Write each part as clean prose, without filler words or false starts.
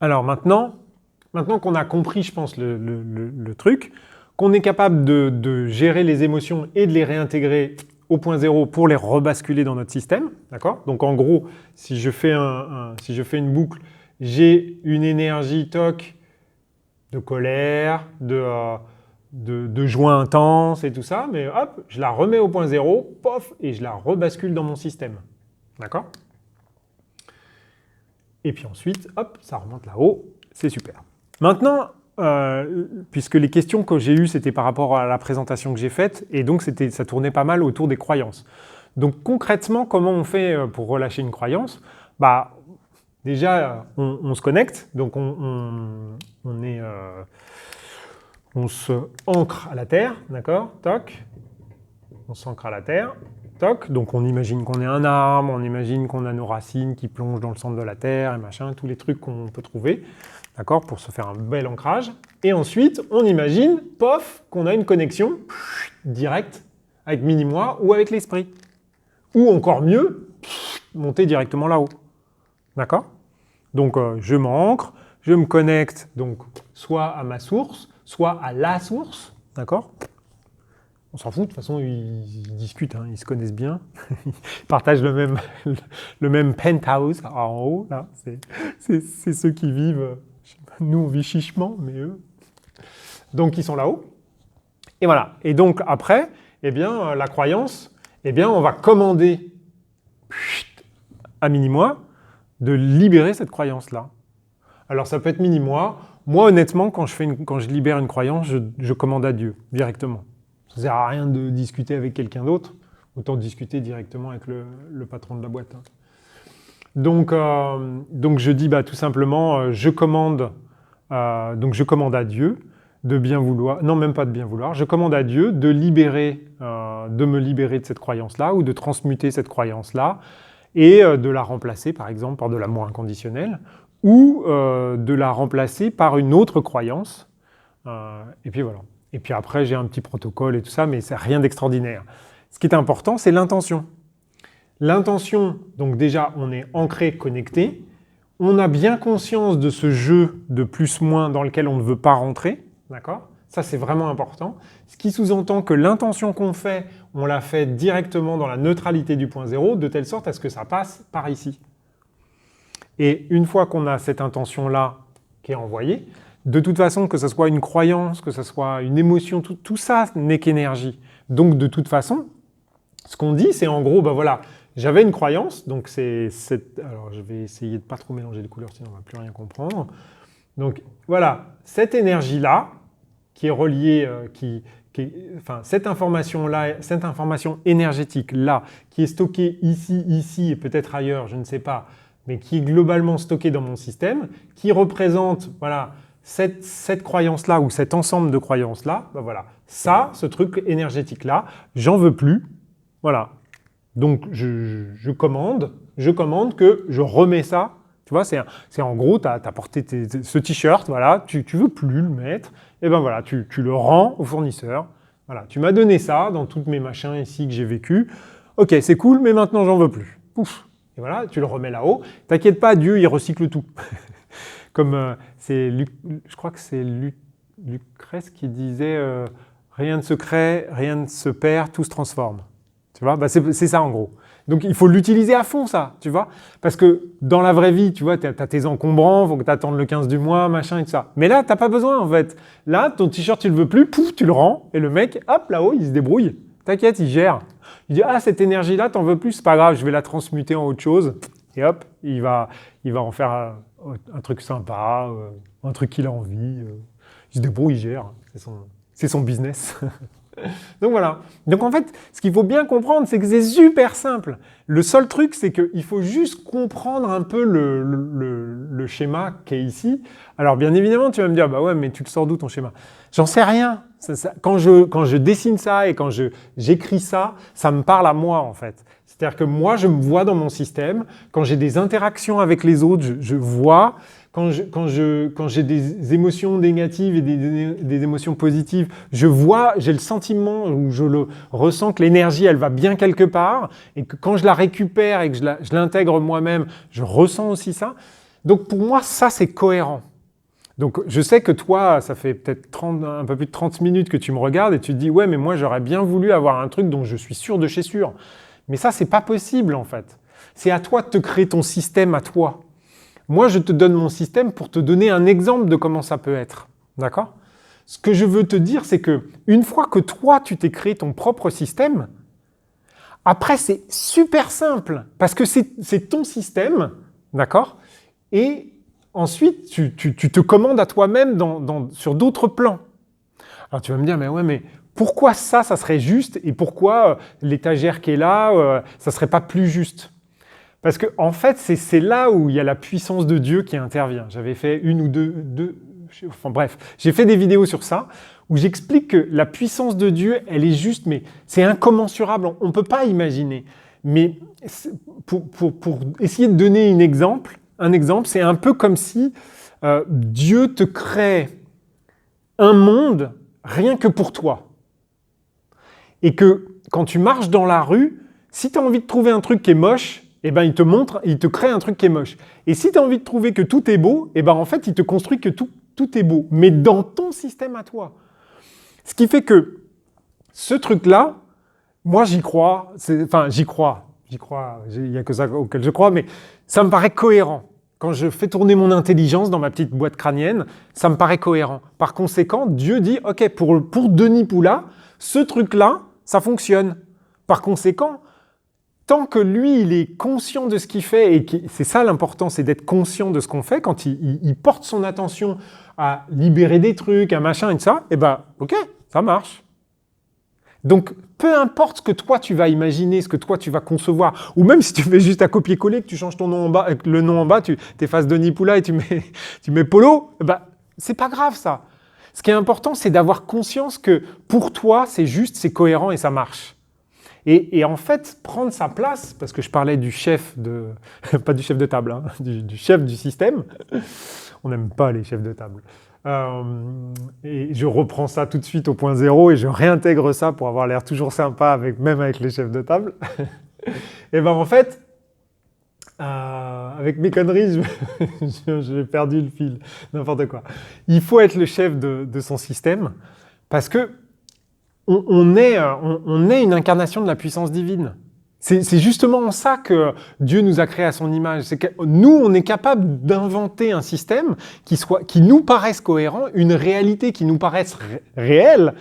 Alors maintenant qu'on a compris, je pense, le truc, qu'on est capable de gérer les émotions et de les réintégrer au point zéro pour les rebasculer dans notre système, d'accord? Donc en gros, si je fais, si je fais une boucle, j'ai une énergie toc de colère, de joie intense et tout ça, mais hop, je la remets au point zéro, pof, et je la rebascule dans mon système, d'accord? Et puis ensuite, hop, ça remonte là-haut, c'est super. Maintenant, puisque les questions que j'ai eues, c'était par rapport à la présentation que j'ai faite, et donc ça tournait pas mal autour des croyances. Donc concrètement, comment on fait pour relâcher une croyance? Bah, déjà, on se connecte, donc on se ancre à la terre, d'accord? Toc, on s'ancre à la terre. Toc, donc on imagine qu'on est un arbre, on imagine qu'on a nos racines qui plongent dans le centre de la terre et machin, tous les trucs qu'on peut trouver, d'accord, pour se faire un bel ancrage. Et ensuite, on imagine, pof, qu'on a une connexion directe avec mini-moi ou avec l'esprit. Ou encore mieux, monter directement là-haut, d'accord? Donc je m'ancre, je me connecte donc soit à ma source, soit à la source, d'accord? On s'en fout, de toute façon, ils discutent, hein, ils se connaissent bien. Ils partagent le même penthouse en haut, là. C'est ceux qui vivent. Nous, on vit chichement, mais eux. Donc, ils sont là-haut. Et voilà. Et donc, après, eh bien, la croyance, eh bien, on va commander à mini-moi de libérer cette croyance-là. Alors, ça peut être mini-moi. Moi, honnêtement, quand je libère une croyance, je commande à Dieu, directement. Ça ne sert à rien de discuter avec quelqu'un d'autre, autant discuter directement avec le patron de la boîte. Hein. Donc je dis bah, tout simplement, je commande à Dieu de bien vouloir, non même pas de bien vouloir, je commande à Dieu de me libérer de cette croyance-là ou de transmuter cette croyance-là et de la remplacer par exemple par de l'amour inconditionnel ou de la remplacer par une autre croyance. Et puis voilà. Et puis après, j'ai un petit protocole et tout ça, mais c'est rien d'extraordinaire. Ce qui est important, c'est l'intention. L'intention, donc déjà, on est ancré, connecté. On a bien conscience de ce jeu de plus-moins dans lequel on ne veut pas rentrer. D'accord ? Ça, c'est vraiment important. Ce qui sous-entend que l'intention qu'on fait, on la fait directement dans la neutralité du point zéro, de telle sorte à ce que ça passe par ici. Et une fois qu'on a cette intention-là qui est envoyée, de toute façon, que ce soit une croyance, que ce soit une émotion, tout ça n'est qu'énergie. Donc de toute façon, ce qu'on dit, c'est en gros, ben voilà, j'avais une croyance, donc alors je vais essayer de ne pas trop mélanger les couleurs, sinon on ne va plus rien comprendre. Donc voilà, cette énergie-là, qui est reliée, enfin cette information-là, cette information énergétique-là, qui est stockée ici et peut-être ailleurs, je ne sais pas, mais qui est globalement stockée dans mon système, qui représente, voilà, cette croyance-là ou cet ensemble de croyances-là, ben voilà, ça, ce truc énergétique-là, j'en veux plus, voilà. Donc je commande que je remets ça, tu vois, c'est en gros, tu as porté ce t-shirt, voilà, tu veux plus le mettre, et ben voilà, tu le rends au fournisseur, voilà, tu m'as donné ça dans tous mes machins ici que j'ai vécu, ok, c'est cool, mais maintenant j'en veux plus, pouf, et voilà, tu le remets là-haut, t'inquiète pas, Dieu, il recycle tout. Comme je crois que c'est Lucrèce qui disait rien ne se crée, rien ne se perd, tout se transforme. Tu vois, bah c'est ça en gros. Donc il faut l'utiliser à fond ça, tu vois. Parce que dans la vraie vie, tu vois, tu as tes encombrants, faut que tu attendes le 15 du mois, machin et tout ça. Mais là, tu n'as pas besoin en fait. Là, ton t-shirt, tu le veux plus, pouf, tu le rends, et le mec, hop, là-haut, il se débrouille. T'inquiète, il gère. Il dit, ah, cette énergie-là, t'en veux plus, c'est pas grave, je vais la transmuter en autre chose. Et hop, il va en faire un truc sympa, un truc qu'il a envie. Il se débrouille, il gère. C'est son business. Donc voilà. Donc en fait, ce qu'il faut bien comprendre, c'est que c'est super simple. Le seul truc, c'est qu'il faut juste comprendre un peu le schéma qui est ici. Alors bien évidemment, tu vas me dire, bah ouais, mais tu le sors d'où ton schéma? J'en sais rien. Quand je dessine ça et quand j'écris ça, ça me parle à moi en fait. C'est-à-dire que moi, je me vois dans mon système. Quand j'ai des interactions avec les autres, je vois. Quand j'ai des émotions négatives et des émotions positives, je vois, j'ai le sentiment ou je le ressens que l'énergie, elle va bien quelque part et que quand je la récupère et que je l'intègre moi-même, je ressens aussi ça. Donc pour moi, ça c'est cohérent. Donc je sais que toi, ça fait peut-être un peu plus de 30 minutes que tu me regardes et tu te dis « Ouais, mais moi j'aurais bien voulu avoir un truc dont je suis sûr de chez sûr. » Mais ça, c'est pas possible en fait. C'est à toi de te créer ton système à toi. Moi, je te donne mon système pour te donner un exemple de comment ça peut être. D'accord ? Ce que je veux te dire, c'est que une fois que toi, tu t'es créé ton propre système, après, c'est super simple parce que c'est ton système, d'accord ? Et ensuite, tu te commandes à toi-même sur d'autres plans. Alors tu vas me dire, mais ouais, mais pourquoi ça serait juste et pourquoi l'étagère qui est là, ça serait pas plus juste ? Parce que en fait, c'est là où il y a la puissance de Dieu qui intervient. J'avais fait une ou enfin bref, j'ai fait des vidéos sur ça où j'explique que la puissance de Dieu, elle est juste, mais c'est incommensurable. On ne peut pas imaginer. Mais pour essayer de donner un exemple, c'est un peu comme si Dieu te crée un monde rien que pour toi. Et que quand tu marches dans la rue, si tu as envie de trouver un truc qui est moche, eh ben, il te crée un truc qui est moche. Et si tu as envie de trouver que tout est beau, eh ben, en fait, il te construit que tout est beau, mais dans ton système à toi. Ce qui fait que ce truc-là, moi, j'y crois, il n'y a que ça auquel je crois, mais ça me paraît cohérent. Quand je fais tourner mon intelligence dans ma petite boîte crânienne, ça me paraît cohérent. Par conséquent, Dieu dit, OK, pour Denis Poula, ce truc-là, ça fonctionne. Par conséquent, tant que lui, il est conscient de ce qu'il fait, et c'est ça l'important, c'est d'être conscient de ce qu'on fait, quand il porte son attention à libérer des trucs, un machin et tout ça, eh ben, OK, ça marche. Donc, peu importe ce que toi, tu vas imaginer, ce que toi, tu vas concevoir, ou même si tu fais juste à copier-coller, que tu changes ton nom en bas, le nom en bas, tu effaces Denis Poula et tu mets Polo, eh ben, c'est pas grave ça. Ce qui est important, c'est d'avoir conscience que pour toi, c'est juste, c'est cohérent et ça marche. Et en fait, prendre sa place, parce que je parlais du chef pas du chef de table, hein, du chef du système. On n'aime pas les chefs de table. Et je reprends ça tout de suite au point zéro et je réintègre ça pour avoir l'air toujours sympa même avec les chefs de table. Et ben en fait, avec mes conneries, j'ai perdu le fil, n'importe quoi. Il faut être le chef de son système parce que on est une incarnation de la puissance divine. C'est justement en ça que Dieu nous a créés à son image. C'est que nous, on est capable d'inventer un système qui nous paraisse cohérent, une réalité qui nous paraisse réelle.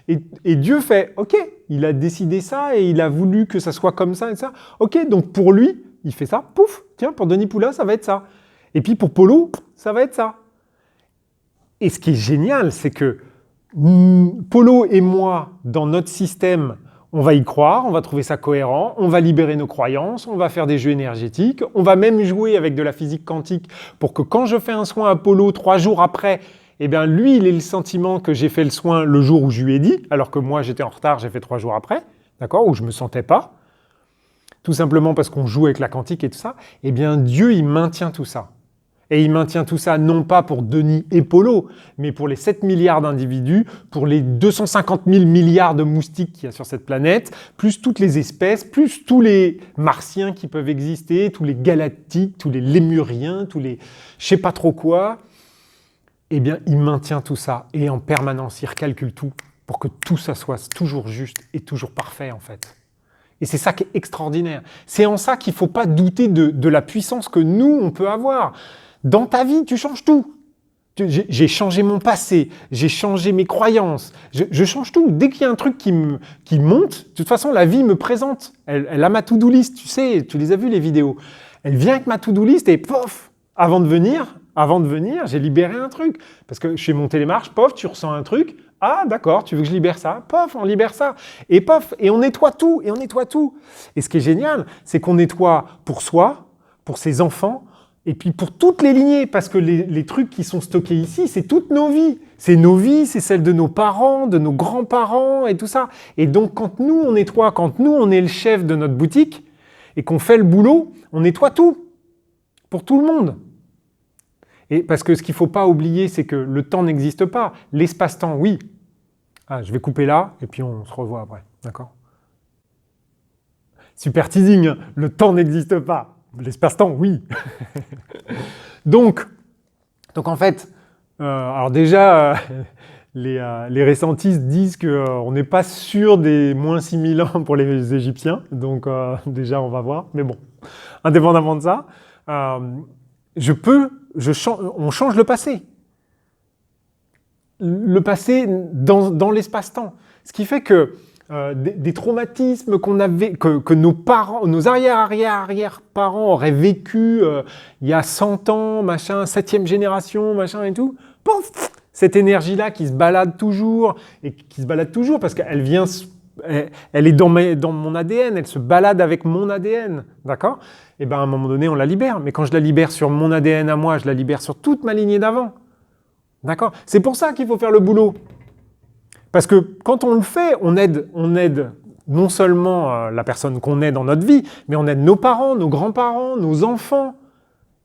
Et Dieu fait, OK, il a décidé ça et il a voulu que ça soit comme ça et ça. OK, donc pour lui, il fait ça, pouf, tiens, pour Denis Poula, ça va être ça. Et puis pour Polo, ça va être ça. Et ce qui est génial, c'est que Polo et moi, dans notre système, on va y croire, on va trouver ça cohérent, on va libérer nos croyances, on va faire des jeux énergétiques, on va même jouer avec de la physique quantique pour que quand je fais un soin à Polo 3 jours après, eh bien lui, il ait le sentiment que j'ai fait le soin le jour où je lui ai dit, alors que moi j'étais en retard, j'ai fait 3 jours après, d'accord, où je me sentais pas, tout simplement parce qu'on joue avec la quantique et tout ça. Eh bien Dieu, il maintient tout ça. Et il maintient tout ça non pas pour Denis et Polo, mais pour les 7 milliards d'individus, pour les 250 000 milliards de moustiques qu'il y a sur cette planète, plus toutes les espèces, plus tous les martiens qui peuvent exister, tous les galactiques, tous les lémuriens, tous les je sais pas trop quoi. Eh bien, il maintient tout ça et en permanence, il recalcule tout pour que tout ça soit toujours juste et toujours parfait en fait. Et c'est ça qui est extraordinaire. C'est en ça qu'il ne faut pas douter de la puissance que nous, on peut avoir. Dans ta vie, tu changes tout. J'ai changé mon passé, j'ai changé mes croyances, je change tout. Dès qu'il y a un truc qui monte, de toute façon, la vie me présente. Elle a ma to-do list, tu sais, tu les as vues les vidéos. Elle vient avec ma to-do list et pof, avant de venir, j'ai libéré un truc. Parce que je suis monté les marches, pof, tu ressens un truc. Ah d'accord, tu veux que je libère ça? Pof, on libère ça. Et pof, et on nettoie tout, et on nettoie tout. Et ce qui est génial, c'est qu'on nettoie pour soi, pour ses enfants, et puis pour toutes les lignées, parce que les trucs qui sont stockés ici, c'est toutes nos vies. C'est nos vies, c'est celles de nos parents, de nos grands-parents et tout ça. Et donc quand nous on nettoie, quand nous on est le chef de notre boutique, et qu'on fait le boulot, on nettoie tout, pour tout le monde. Et parce que ce qu'il ne faut pas oublier, c'est que le temps n'existe pas. L'espace-temps, oui. Ah, je vais couper là, et puis on se revoit après, d'accord? Super teasing, le temps n'existe pas. L'espace-temps, oui. Donc en fait, alors déjà, les récentistes disent qu'on n'est pas sûr des moins 6000 ans pour les Égyptiens. Donc déjà, on va voir. Mais bon, indépendamment de ça, on change le passé. Le passé dans l'espace-temps. Ce qui fait que des traumatismes qu'on avait, que nos parents, nos arrière-arrière-arrière-parents auraient vécu il y a 100 ans, machin, 7e génération, machin et tout, pouf, cette énergie-là qui se balade toujours, et qui se balade toujours parce qu'elle vient, elle est dans mon ADN, elle se balade avec mon ADN, d'accord? Et bien à un moment donné, on la libère. Mais quand je la libère sur mon ADN à moi, je la libère sur toute ma lignée d'avant. D'accord? C'est pour ça qu'il faut faire le boulot. Parce que quand on le fait, on aide non seulement la personne qu'on est dans notre vie, mais on aide nos parents, nos grands-parents, nos enfants.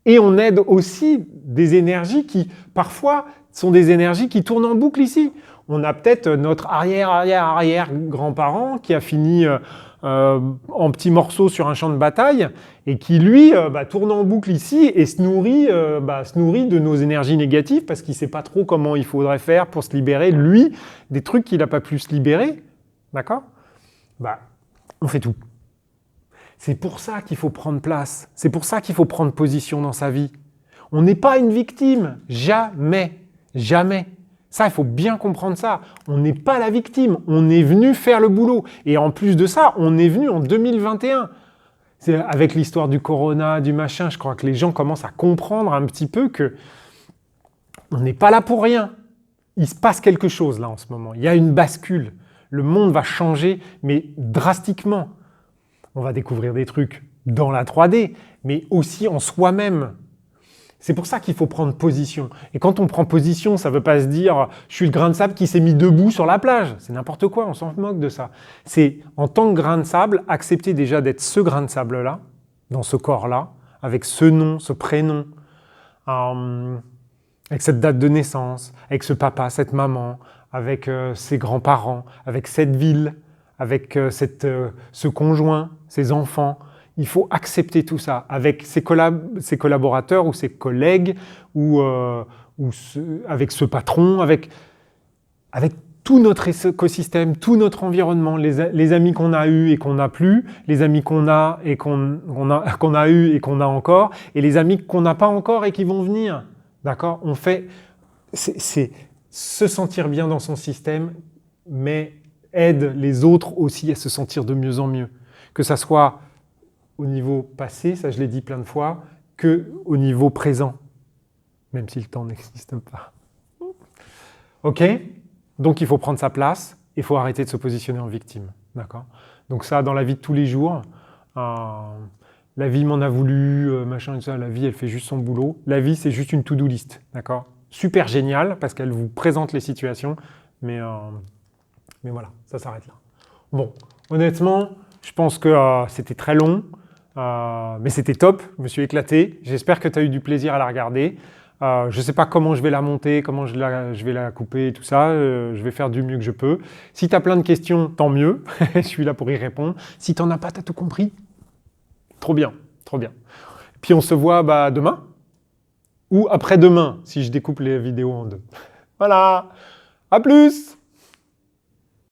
Et on aide aussi des énergies qui, parfois, sont des énergies qui tournent en boucle ici. On a peut-être notre arrière-arrière-arrière-grand-parent qui a fini en petits morceaux sur un champ de bataille et qui, lui, tourne en boucle ici et se nourrit de nos énergies négatives parce qu'il ne sait pas trop comment il faudrait faire pour se libérer, lui, des trucs qu'il n'a pas pu se libérer. D'accord? On fait tout. C'est pour ça qu'il faut prendre place. C'est pour ça qu'il faut prendre position dans sa vie. On n'est pas une victime. Jamais. Jamais. Ça, il faut bien comprendre ça. On n'est pas la victime. On est venu faire le boulot. Et en plus de ça, on est venu en 2021. Avec l'histoire du corona, du machin, je crois que les gens commencent à comprendre un petit peu que on n'est pas là pour rien. Il se passe quelque chose là en ce moment. Il y a une bascule. Le monde va changer, mais drastiquement. On va découvrir des trucs dans la 3D, mais aussi en soi-même. C'est pour ça qu'il faut prendre position. Et quand on prend position, ça ne veut pas se dire « je suis le grain de sable qui s'est mis debout sur la plage ». C'est n'importe quoi, on s'en moque de ça. C'est en tant que grain de sable, accepter déjà d'être ce grain de sable-là, dans ce corps-là, avec ce nom, ce prénom, avec cette date de naissance, avec ce papa, cette maman, avec ses grands-parents, avec cette ville, avec ce conjoint, ses enfants. Il faut accepter tout ça avec ses collaborateurs ou ses collègues ou avec ce patron, avec tout notre écosystème, tout notre environnement, les amis qu'on a eus et qu'on n'a plus, les amis qu'on a et qu'on a eus et qu'on a encore, et les amis qu'on n'a pas encore et qui vont venir. D'accord? On fait... C'est se sentir bien dans son système, mais aide les autres aussi à se sentir de mieux en mieux. Que ça soit au niveau passé, ça je l'ai dit plein de fois, qu'au niveau présent, même si le temps n'existe pas. Ok? Donc il faut prendre sa place, il faut arrêter de se positionner en victime. D'accord? Donc ça, dans la vie de tous les jours, la vie m'en a voulu, machin et tout ça, la vie elle fait juste son boulot. La vie c'est juste une to-do list. D'accord? Super génial parce qu'elle vous présente les situations, mais voilà, ça s'arrête là. Bon, honnêtement, je pense que c'était très long, mais c'était top, je me suis éclaté. J'espère que tu as eu du plaisir à la regarder. Je ne sais pas comment je vais la monter, comment je vais la couper et tout ça. Je vais faire du mieux que je peux. Si tu as plein de questions, tant mieux. Je suis là pour y répondre. Si tu n'en as pas, tu as tout compris. Trop bien, trop bien. Puis on se voit demain ou après-demain, si je découpe les vidéos en deux. Voilà, à plus!